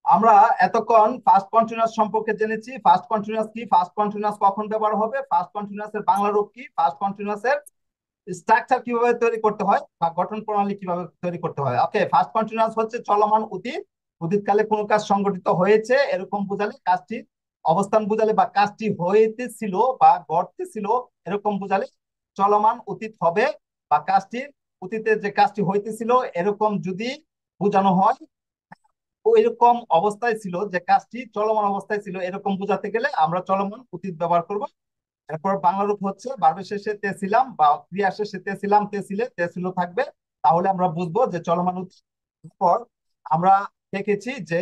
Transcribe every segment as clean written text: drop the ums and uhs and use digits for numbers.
আমরা এতক্ষণ first continuous সম্পর্কে জেনেছি। ফার্স্ট কন্টিনিউয়াস কি, ফার্স্ট কন্টিনিউয়াস কখন ব্যবহার হবে, ফার্স্ট কন্টিনিউয়াস এর বাংলা রূপ কি, ফার্স্ট কন্টিনিউয়াস এর স্ট্রাকচার কিভাবে তৈরি করতে হয় বা গঠন প্রণালী কিভাবে তৈরি করতে হয়। ওকে, ফার্স্ট কন্টিনিউয়াস হচ্ছে চলমান অতীত। অতীতকালে কোনো কাজ সংগঠিত হয়েছে এরকম বোঝালে, কাজটি অবস্থান বোঝালে বা কাজটি হইতেছিল বা ঘটতেছিল এরকম বোঝালে চলমান অতীত হবে। বা কাজটির অতীতে যে কাজটি হইতেছিল এরকম যদি বোঝানো হয়, ওইরকম অবস্থায় ছিল যে কাজটি চলমান অবস্থায় ছিল এরকম বোঝাতে গেলে আমরা চলমান অতীত ব্যবহার করব। এরপর বাংলা রূপ হচ্ছে ভার্বের শেষে তে ছিলাম বা ক্রিয়া শেষে তে ছিলাম তে ছিলে তে ছিল থাকবে, তাহলে আমরা বুঝবো যে চলমান অতীত। এরপর আমরা দেখেছি যে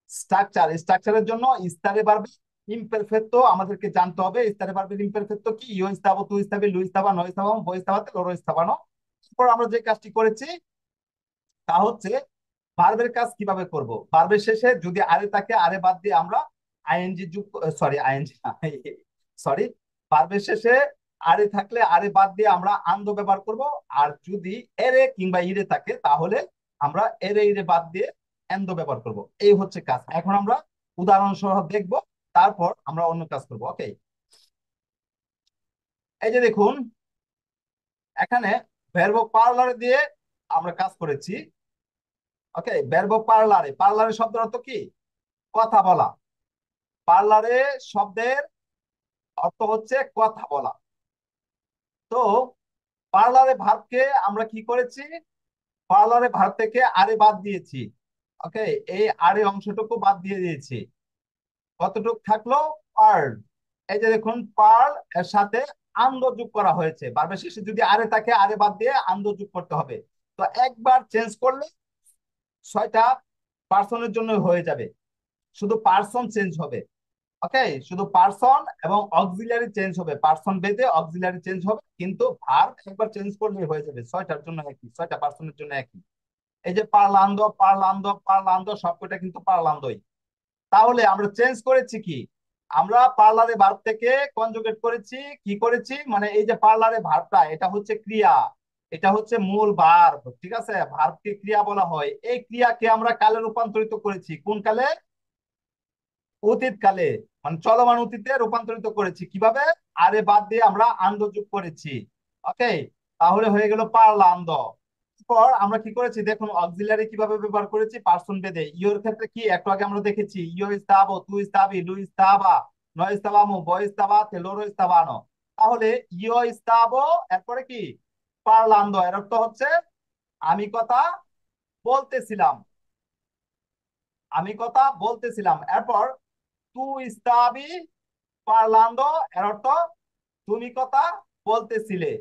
স্ট্রাকচারের জন্য ইস্তারে ভার্বে ইমপারফেক্টো আমাদেরকে জানতে হবে। ইস্তারে ভার্বের ইমপারফেক্টো কি, ইও স্তাবো, তু স্তাবি, লু স্তাবা, ন স্তাবা, বো স্তাবাতে, লোরো স্তাবানো। এরপর আমরা যে কাজটি করেছি তা হচ্ছে ভার্বের কাজ কিভাবে করব। ভার্বের শেষে যদি আরে থাকে আরে বাদ দিয়ে আমরা আইএনজি যুগ, সরি আইএনজি সরি, ভার্বের শেষে আরে থাকলে আরে বাদ দিয়ে আমরা আন্দ ব্যবহার করব। আর যদি এরে কিংবা ইরে থাকে তাহলে আমরা এরে ইরে বাদ দিয়ে এন্দ ব্যবহার করব। এই হচ্ছে কাজ। এখন আমরা উদাহরণ সহ দেখব, তারপর আমরা অন্য কাজ করব। ওকে, এই যে দেখুন এখানে ভার্ব পার্লার দিয়ে আমরা কাজ করেছি। ওকে, ভার্ব পার্লারে, পার্লারের শব্দের অর্থ কি, কথা বলা। পার্লারে শব্দের অর্থ হচ্ছে কথা বলা। তো পার্লারে ভার্বকে আমরা কি করেছি, পার্লারে ভার্ব থেকে আরে বাদ দিয়েছি। ওকে, এই আরে অংশটুকু বাদ দিয়ে দিয়েছি। কতটুক থাকলো, পার্ল। এই যে দেখুন পার্ল এর সাথে আন্দ যোগ করা হয়েছে। ভার্বের শেষে যদি আরে থাকে আরে বাদ দিয়ে আন্দ যোগ করতে হবে। তো একবার চেঞ্জ করলে 6টা পার্সনের জন্য হয়ে যাবে, শুধু পার্সন চেঞ্জ হবে। ওকে, শুধু পার্সন এবং অক্সিলারি চেঞ্জ হবে, পার্সন বেদে অক্সিলারি চেঞ্জ হবে, কিন্তু ভার্ব একবার চেঞ্জ করলেই হয়ে যাবে। 6টার জন্য একই, 6টা পার্সনের জন্য একই। এই যে পার্লান্দো পার্লান্দো পার্লান্দো সবকটা কিন্তু পার্লান্দোই। তাহলে আমরা চেঞ্জ করেছি কি, আমরা পার্লারে ভার্ব থেকে কনজুগেট করেছি। কি করেছি মানে এই যে পার্লারে ভার্বটা এটা হচ্ছে ক্রিয়া, এটা হচ্ছে মূল ভার্ব। ঠিক আছে, ভার্বকে ক্রিয়া বলা হয়। এই ক্রিয়াকে আমরা কালে রূপান্তরিত করেছি। কোন কালে, অতীত কালে, মানে চলমান অতীতে রূপান্তরিত করেছি। কিভাবে, আরে বাদ দিয়ে আমরা আন্দ যোগ করেছি। ওকে, তাহলে হয়ে গেল পারলা আন্দ। পর আমরা কি করেছি দেখুন, অক্সিলারি কিভাবে ব্যবহার করেছি, পার্সন বেদে। ইওর ক্ষেত্রে কি একটু আগে আমরা দেখেছি, ইও ইস্তাবো, তু ইস্তাবি, লু ইস্তাবা, ন ইস্তাবামু, ব ইস্তাবাতে, লোরো ইস্তাবানো। তাহলে ইও ইস্তাবো এরপরে কি, পারলান্দ, এর অর্থ হচ্ছে আমি কথা বলতেছিলাম, আমি কথা বলতেছিলাম। এরপর তু ইস্তাবি পার্লান্দো, এর অর্থ তুমি কথা বলতেছিলে।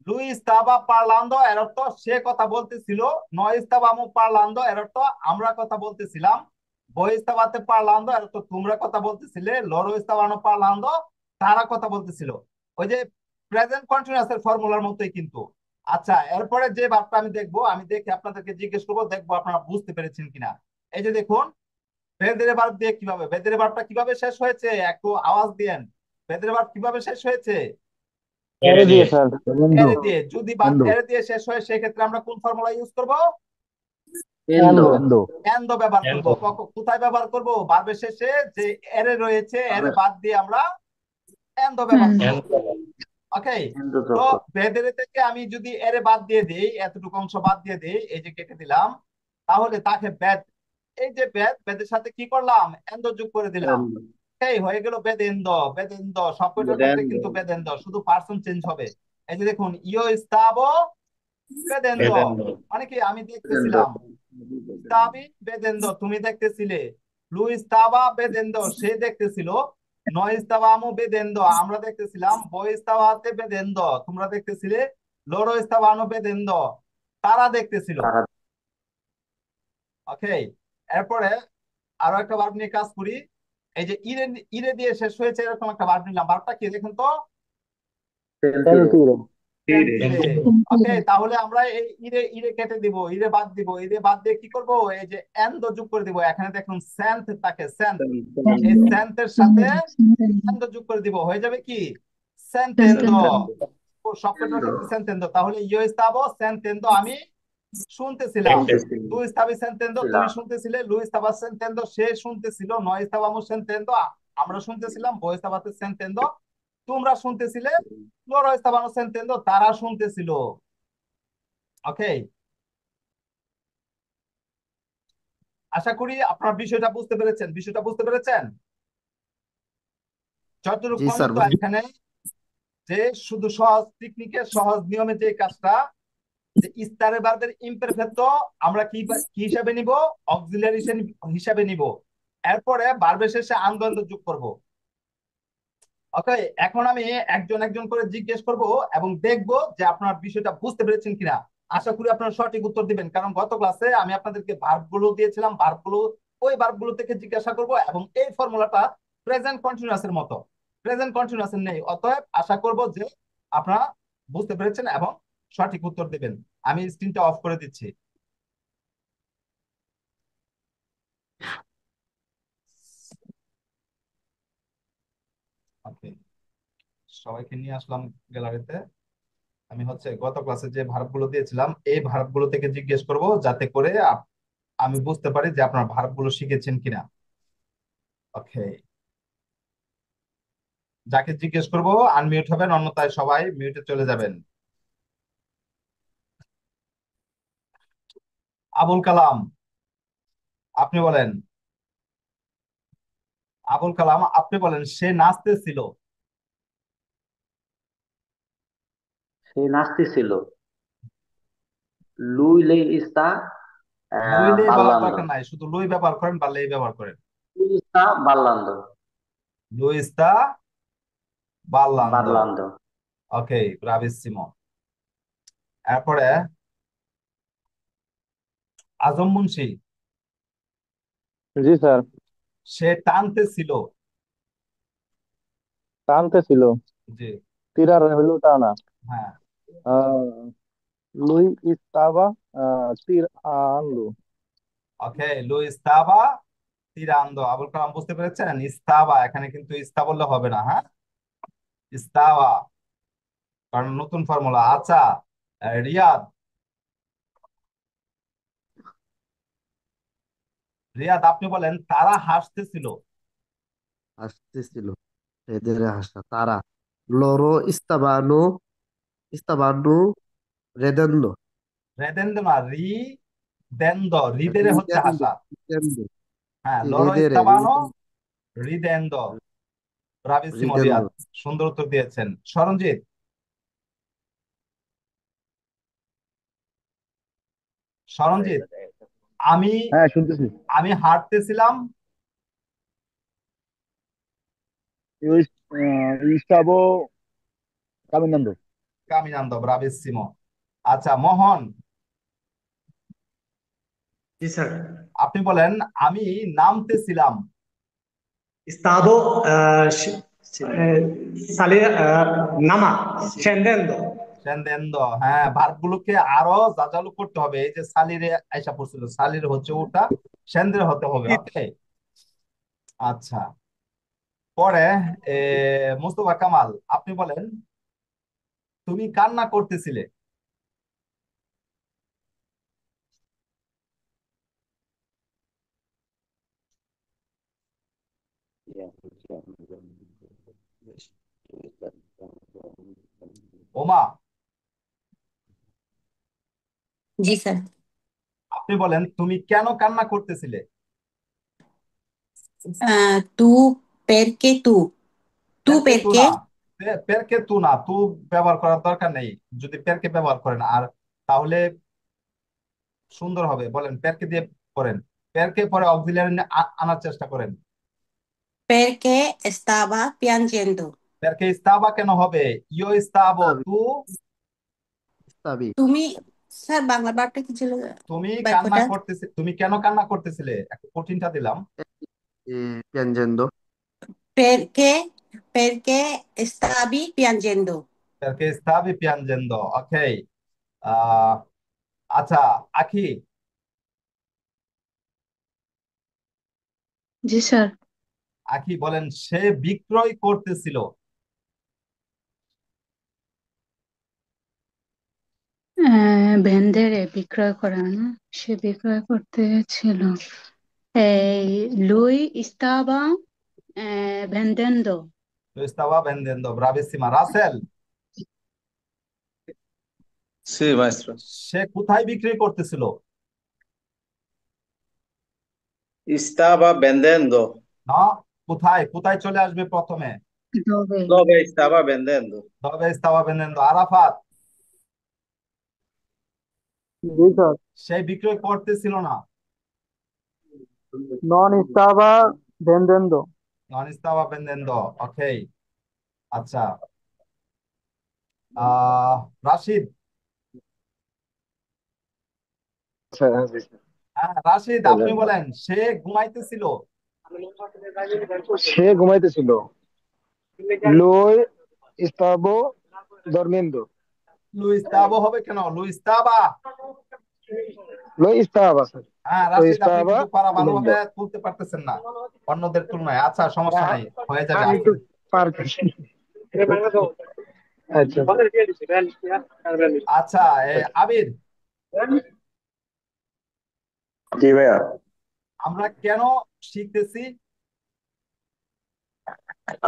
লুইস তাবা পার্লান্দো, এর অর্থ সে কথা বলতেছিল। নয় তাবামু পার্লান্দো, এর অর্থ আমরা কথা বলতেছিলাম। বই তাবাতে পার্লান্দো, এর অর্থ তোমরা কথা বলতেছিলে। লরো ইস্তাবানো পার্লান্দো, তারা কথা বলতেছিল। ওই যে প্রেজেন্ট কন্টিনিউয়াস এর ফর্মুলার মতোই কিন্তু। আচ্ছা, এরপরে যে ভাবটা আমি দেখবো, আমি দেখে আপনাদেরকে জিজ্ঞেস করবো, দেখবো আপনারা বুঝতে পেরেছেন কিনা। এই যে দেখুন বেদের ভার্ব দিয়ে কিভাবে, বেদের ভার্বটা কিভাবে শেষ হয়েছে একটু আওয়াজ দিয়েন। বেদের ভার্ব কিভাবে শেষ হয়েছে, এরে এরে দিয়ে দিয়ে। স্যার, বন্ধু। এরে দিয়ে। যদি ভার্ব বন্ধু, এরে দিয়ে শেষ হয় সেক্ষেত্রে আমরা কোন ফর্মুলা ইউজ করব, এন্ডো। বন্ধু। এন্ড ব্যবহার করব। এন্ডো। কোথায় ব্যবহার করব, ভার্বের শেষে যে এরে রয়েছে এরে বাদ দিয়ে আমরা এন্ড ব্যবহার করব। এন্ডো। ওকে, কিন্তু তো চক্কর। বেদের থেকে আমি যদি এরে বাদ দিয়ে দিই, এতটুকু অংশ বাদ দিয়ে দিই, এই যে কেটে দিলাম, তাহলে তাকে বেদ, এই যে বেদ, বেদের সাথে কি করলাম, এন্ড যোগ করে দিলাম। এই হয়ে গেল বেদেন্দ। বেদেন্দ সবকটার ক্ষেত্রে এন্ডো। কিন্তু বেদেন্দ, শুধু পার্সন চেঞ্জ হবে। এই যে দেখুন ইও স্তাবো বেদেন্দ, বেদেন্দ্র। মানে কি আমি এন্ডো। দেখতেছিলাম। স্তাবি বেদেন্দ তুমি দেখতেছিলে। লুইস তাবা বেদেন্দ সে দেখতেছিল। নয় ইস্তাবামু বেদেন্দ আমরা দেখতেছিলাম। বই ইস্তাবাতে বেদেন্দ তোমরা দেখতেছিলে। লোরো ইস্তাবানো বেদেন্দ তারা দেখতেছিল। তারা। ওকে, এরপরে আরো একটা ভার্ব নিয়ে কাজ করি। এই যে ইরে, ইরে দিয়ে শেষ হয়েছে এরকম একটা ভার্ব নিলাম। ভার্বটা কি দেখুন তো, সেন্তিরে। তীরে। সেন্টিরে। ওকে, তাহলে আমরা এই ইরে, ইরে কেটে দিব, ইরে বাদ দিব। ইরে বাদ দিয়ে কি করব, এই যে এন্ড যোগ করে দিব। এখানে দেখুন সেন্ট থাকে, সেন্ট। এই সেন্টের সাথে এন্ড যোগ করে দিব, হয়ে যাবে কি, সেন্টেন্দ। সেন্টেন্ডো। সবকটার ক্ষেত্রে সেন্টেন্দ। তাহলে ইও স্তাবো সেন্টেন্দ আমি শুনতেছিলাম। শুনতেছিলাম। Tú estabas sentendo, তুমি শুনতেছিলে। Lu estabas sentendo, সে শুনতেছিল। Noi estábamos sentendo, আমরা শুনতেছিলাম। Vos estabas sentendo, তোমরা শুনতেছিলে। Loro estaban sentendo, তারা শুনতেছিল। ওকে, আশা করি আপনার বিষয়টা বুঝতে পেরেছেন। যতটুকু জি স্যার, পর্যন্ত এখানে যে শুধু সহজ টেকনিকে, সহজ নিয়মে যে কাজটা, যে ইস্তারে ভার্বের ইমপারফেক্টো আমরা কি হিসাবে নিব? অক্সিলারি হিসাবে নিব। এরপরে ভার্বের শেষে আন্দোলন যোগ করব। ওকে, এখন আমি একজন একজন করে জিজ্ঞেস করব এবং দেখব যে আপনার বিষয়টা বুঝতে পেরেছেন কিনা। আশা করি আপনারা সঠিক উত্তর দিবেন, কারণ গত ক্লাসে আমি আপনাদেরকে ভার্বগুলো দিয়েছিলাম। ওই ভার্বগুলো থেকে জিজ্ঞাসা করব, এবং এই ফর্মুলাটা প্রেজেন্ট কন্টিনিউয়াস এর মতো। প্রেজেন্ট কন্টিনিউয়াস এর নেই, অতএব আশা করব যে আপনারা বুঝতে পেরেছেন এবং সঠিক উত্তর দিবেন। আমি স্ক্রিনটা অফ করে দিচ্ছি। ওকে, সবাইকে নিয়ে আসলাম গ্যালারিতে। আমি গত ক্লাসে যে ভার্বগুলো দিয়েছিলাম, এই ভার্বগুলো থেকে জিজ্ঞেস করব, যাতে করে আমি বুঝতে পারি যে আপনার ভার্বগুলো শিখেছেন কিনা। ওকে, যাকে জিজ্ঞেস করব আনমিউট হবেন, অন্যথায় সবাই মিউটে চলে যাবেন। আবুল কালাম, আপনি বলেন। আবুল কালাম, আপনি বলেন, সে নাচতেছিল। সে নাচতেছিল। Lui le está লইলেই বলার ballando. দরকার নাই, শুধু লই ব্যবহার করেন বা লেই ব্যবহার করেন। Lui está ballando. লুই স্তা বার্লান্দো। Ballando. ওকে, ব্রাভিসিমো। এরপরে আজম মুন্সি, জি স্যার। সে টানতেছিল। টানতে ছিল। জি, তিরার হইলো টানা। হ্যাঁ। আহ, লুই ইস্তাবা তীর আনলো। ওকে, লুই ইস্তাবা tirando। আবুল কালাম বুঝতে পেরেছেন? ইস্তাবা, এখানে কিন্তু ইস্তা বললে হবে না, হ্যাঁ, ইস্তাবা, কারণ নতুন ফর্মুলা। আচ্ছা, রিয়াদ, আপনি বলেন, তারা হাসতেছিল। আসতেছিল, এদের হাসা তারা। লরো ইস্তাবানু, ইস্তাবানু রেদেন্দ, রেদেন্দ না, দেন্দ, রিদেরে হচ্ছে রিদেন্দ, হাসা। রিদেন্দ, হ্যাঁ, লরো রিদেরে, ইস্তাবানো রিদেন্দ। ব্রাভিসিমো রিদেন্দ। রিয়াদ, সুন্দর উত্তর দিয়েছেন। সরঞ্জিত, সরঞ্জিত, আমি হ্যাঁ, শুনতেছি। আমি হাঁটতেছিলাম। ইস্তাবো কামিনান্দো। কামিনান্দো, ব্রাভিসিমো। আচ্ছা, মোহন, जी सर। আপনি বলেন, আমি নামতেছিলাম। Estado salir nama scendendo। সেন্দেন্দ, হ্যাঁ, ভার্বগুলোকে আরো জাজালো করতে হবে। এই যে সালিরে আইসা পড়ছিল, সালির হচ্ছে ওটা, সেন্দের হতে হবে। ওকে, আচ্ছা। পরে মোস্তফা কামাল, আপনি বলেন, তুমি কান্না করতেছিলে। ওমা, जी सर। আপনি বলেন, তুমি কেন কান্না করতেছিলে। तू perché तू तू পেরকে তু perché না, পেরকে তু না, তু ব্যবহার করার দরকার নেই। যদি পেরকে ব্যবহার করেন আর, তাহলে সুন্দর হবে। বলেন, পেরকে দিয়ে করেন। পেরকে পরে অক্সিলিয়ারি আনার চেষ্টা করেন। perché stava piangendo। পেরকে ইস্তাবা কেন হবে? ইয়ো ইস্তাবো, ইস্তাবি, তু, ইস্তাবি, তুমি স্যার বাংলা বারটা কি ছিল তুমি কান্না বাক্যটা? করতেছিলে, তুমি কেন কান্না করতেছিলে, একটু কঠিনটা দিলাম। piangendo, perché perché stavi piangendo। পেরকে ইস্তাবি পিয়ানজেন্দ। ওকে, আহ আচ্ছা, আখি, জি স্যার। আখি বলেন, সে বিক্রয় করতেছিল। ভেন্ডেরে বিক্রয় করা না, সে বিক্রয় করতে ছিল। এই লুই ইস্তাবা ভেন্ডেন্ডো। Lo estaba vendiendo. Bravissima. Russell, Sí, maestro. সে কোথায় বিক্রি করতেছিল? Estaba vendiendo. না, কোথায় কোথায় চলে আসবে প্রথমে? দবে। Dove estaba vendiendo? তবে estaba vendiendo. আরাফাত, জি স্যার। সে বিক্রয় করতেছিল না। নন ইস্তাবা ভেন্ডেন্ডো। নন estaba vendiendo. ওকে, আচ্ছা। রাশিদ, স্যার, হ্যাঁ, জি স্যার। হ্যাঁ রাশিদ, আপনি বলেন। বলেন সে ঘুমাইতেছিল। সে ঘুমাইতেছিল। লুই ইস্তাবো দরমিন্দো। লুইস্তাবো হবে কেন? লুইস্তাবা। লুই ইস্তাবা স্যার। হ্যাঁ লুই রাশিদ, আপনি ইস্তাবা কিন্তু পড়া দরমিন্দো। ভালোভাবে তুলতে পারতেছেন না অন্যদের তুলনায়। আচ্ছা, সমস্যা নাই, হয়ে যাবে, আমি আস্তে একটু পারতেছি। আচ্ছা। আচ্ছা। আবির, জি ভাইয়া। আমরা কেন শিখতেছি?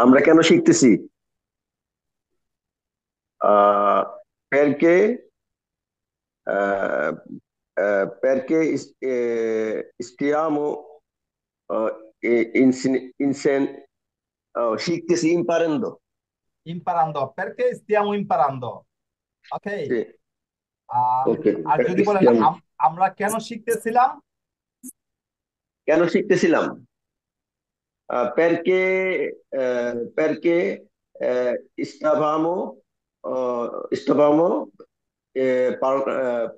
আমরা কেন শিখতেছি? perché stiamo শিখতেছি imparando. ইম্পারান্দো, perché stiamo imparando? ওকে। জি, আর ওকে। আর যদি বলেন আমরা কেন শিখতেছিলাম? কেন শিখতেছিলাম? perché perché stavamo stavamo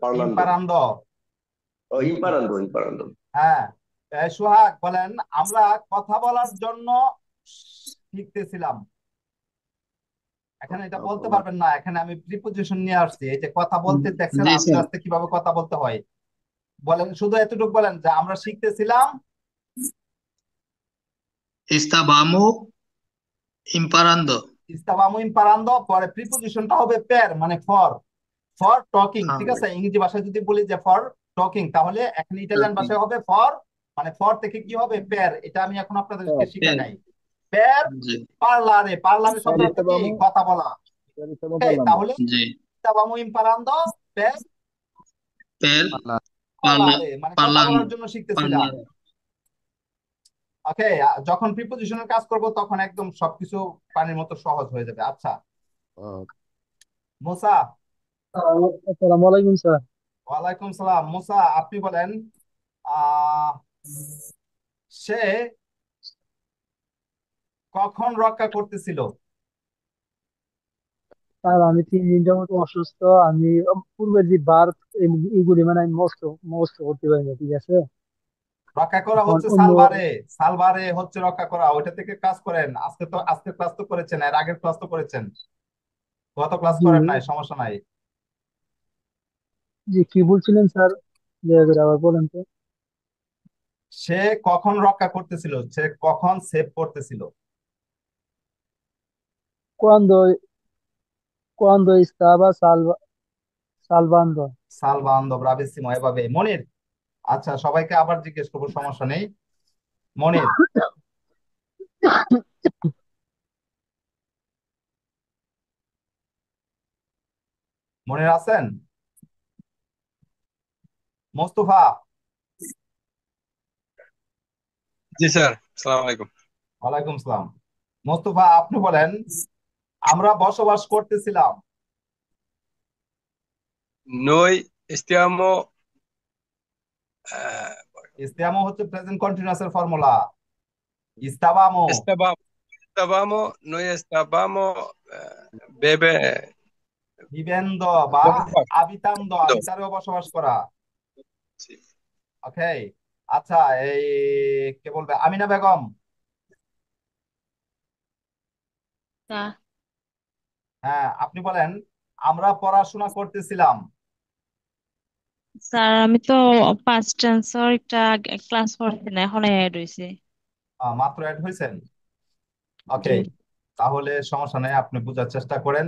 parlando. ইম্পারান্দো। Imparando. হ্যাঁ। সোহাগ বলেন, আমরা কথা বলার জন্য শিখতেছিলাম। এখানে এটা বলতে পারবেন না, এখানে আমি প্রিপোজিশন নিয়ে আসছি। এই যে কথা বলতে দেখছেন জি আস্তে স্যার। আস্তে কিভাবে কথা বলতে হয়। বলেন, শুধু এতটুকু বলেন যে আমরা শিখতেছিলাম। Estábamos imparando. ইস্তাবামু ইম্পারান্দো, পরে প্রিপোজিশনটা হবে পের, মানে ফর। ফর টকিং, Ah, ঠিক আছে? ইংরেজি ভাষায় যদি বলি যে ফর টকিং, তাহলে এখানে ইটালিয়ান talking. ভাষায় হবে ফর, মানে ফর থেকে কি হবে পের। এটা আমি এখন আপনাদেরকে শিখাই Pen. নাই। পের জি পার্লারে, পার্লারে স্যার শব্দ অর্থ কি? ইস্তাবামো কথা বলা। স্যার ইস্তাবো ওকে, পারলাম। তাহলে জি। ইস্তাবামু ইম্পারান্দো পের Per parla, পার্লারে, মানে কথা parlando. বলার জন্য শিখতেছিলাম। Parlare. ওকে, যখন প্রিপোজিশনের কাজ করব তখন একদম সবকিছু পানির মতো সহজ হয়ে যাবে। আচ্ছা, মুসা। আসসালামু আলাইকুম স্যার। ওয়ালাইকুম সালাম। মুসা, আপনি বলেন, আহ সে কখন রক্ষা করতেছিল? স্যার আমি 3 দিন যাবত অসুস্থ। আমি পূর্বের যে বার এইগুলি মানে আমি মস্ত করতে পারি না, ঠিক আছে? রক্ষা করা এখন হচ্ছে অন্য সালভারে। সালভারে হচ্ছে রক্ষা করা, ওইটা থেকে কাজ করেন। আজকে ক্লাস তো করেছেন, এর আগের ক্লাস তো করেছেন, গত ক্লাস জি করেন নাই, সমস্যা নাই। জি কি বলছিলেন স্যার, দয়া করে আবার বলেন তো। সে কখন রক্ষা করতেছিল, সে কখন সেভ করতেছিল? Cuando cuando estaba salvando. সালভান্দো, bravissimo, এভাবে। মনির, আচ্ছা, সবাইকে আবার জিজ্ঞেস করবো, সমস্যা নেই। মনির, মনির আছেন? মোস্তফা, জি স্যার, সালাম আলাইকুম। ওয়ালাইকুম সালাম। মোস্তফা, আপনি বলেন, আমরা বসবাস করতেছিলাম। Noi stiamo eh, ইস্তিয়ামো হচ্ছে প্রেজেন্ট কন্টিনিউয়াস এর ফর্মুলা। ইস্তাবামো, stavamo, noi stavamo beve ভিভেন্দ বা আবিতান্দ, bevendo. আবিতারেও বসবাস করা। Sì. ওকে, আচ্ছা। এই কে বলবে? আমিনা বেগম, হ্যাঁ আপনি বলেন, আমরা পড়াশোনা করতেছিলাম। স্যার আমি তো পাস্ট টেন্সর একটা ক্লাস করছি না, এখন অ্যাড হয়েছে। মাত্র অ্যাড হয়েছেন। জি। ওকে, তাহলে সমস্যা নেই, আপনি বোঝার চেষ্টা করেন।